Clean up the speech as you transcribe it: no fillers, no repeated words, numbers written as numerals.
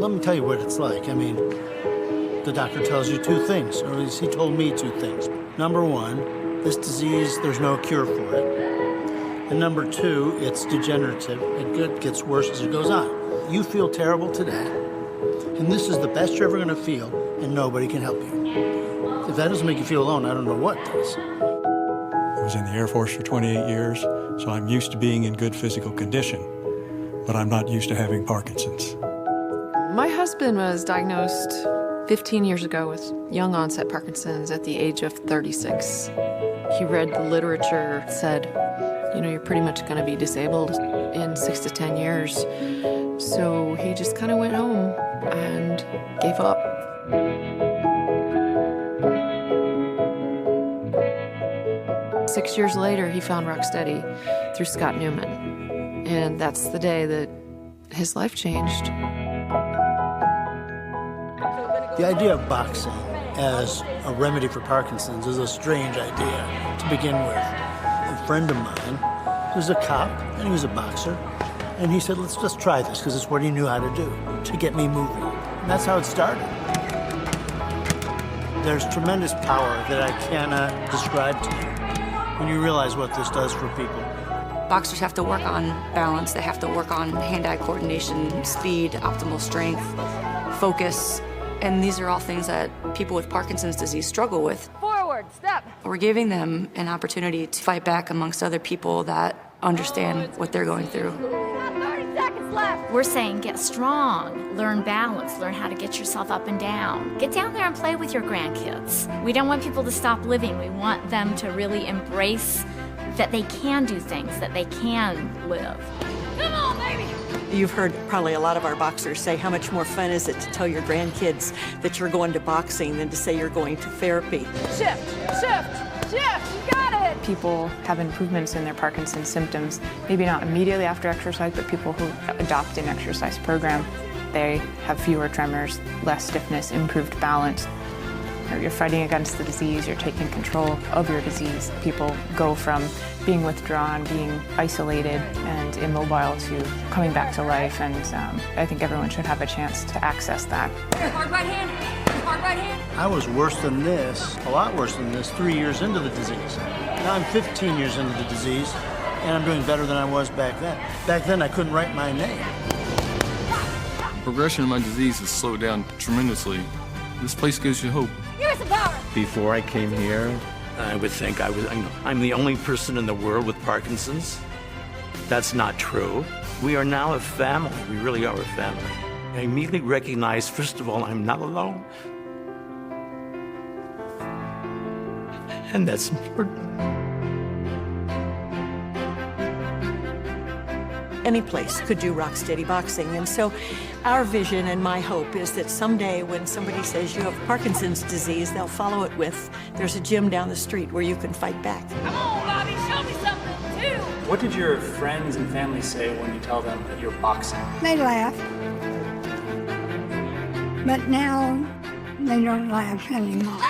Let me tell you what it's like. I mean, the doctor tells you two things, or at least he told me two things. Number one, this disease, there's no cure for it. And number two, it's degenerative. It gets worse as it goes on. You feel terrible today, and this is the best you're ever going to feel, and nobody can help you. If that doesn't make you feel alone, I don't know what does. I was in the Air Force for 28 years, so I'm used to being in good physical condition, but I'm not used to having Parkinson's. My husband was diagnosed 15 years ago with young onset Parkinson's at the age of 36. He read the literature, said, you know, you're pretty much going to be disabled in 6 to 10 years. So he just kind of went home and gave up. Six years later, he found Rock Steady through Scott Newman. And that's the day that his life changed. The idea of boxing as a remedy for Parkinson's is a strange idea to begin with. A friend of mine was a cop, and he was a boxer, and he said, let's just try this, because it's what he knew how to do, to get me moving. And that's how it started. There's tremendous power that I cannot describe to you when you realize what this does for people. Boxers have to work on balance, they have to work on hand-eye coordination, speed, optimal strength, focus, and these are all things that people with Parkinson's disease struggle with. Forward, step. We're giving them an opportunity to fight back amongst other people that understand what they're going through. 30 seconds left. We're saying get strong, learn balance, learn how to get yourself up and down. Get down there and play with your grandkids. We don't want people to stop living. We want them to really embrace that they can do things, that they can live. Come on, baby. You've heard probably a lot of our boxers say how much more fun is it to tell your grandkids that you're going to boxing than to say you're going to therapy. Shift, shift, shift. You got it. People have improvements in their Parkinson's symptoms, maybe not immediately after exercise, but people who adopt an exercise program, they have fewer tremors, less stiffness, improved balance. You're fighting against the disease, you're taking control of your disease. People go from being withdrawn, being isolated and immobile to coming back to life, and I think everyone should have a chance to access that. Hard right hand. Hard right hand. I was worse than this, a lot worse than this, 3 years into the disease. Now I'm 15 years into the disease, and I'm doing better than I was back then. Back then, I couldn't write my name. Progression of my disease has slowed down tremendously. This place gives you hope. Here's the power. Before I came here, I would think I'm the only person in the world with Parkinson's. That's not true. We are now a family. We really are a family. I immediately recognize, first of all, I'm not alone. And that's important. Any place could do Rock Steady Boxing, and so our vision and my hope is that someday when somebody says you have Parkinson's disease, they'll follow it with, there's a gym down the street where you can fight back. Come on, Bobby. Show me something, too. What did your friends and family say when you tell them that you're boxing? They laugh. But now they don't laugh anymore.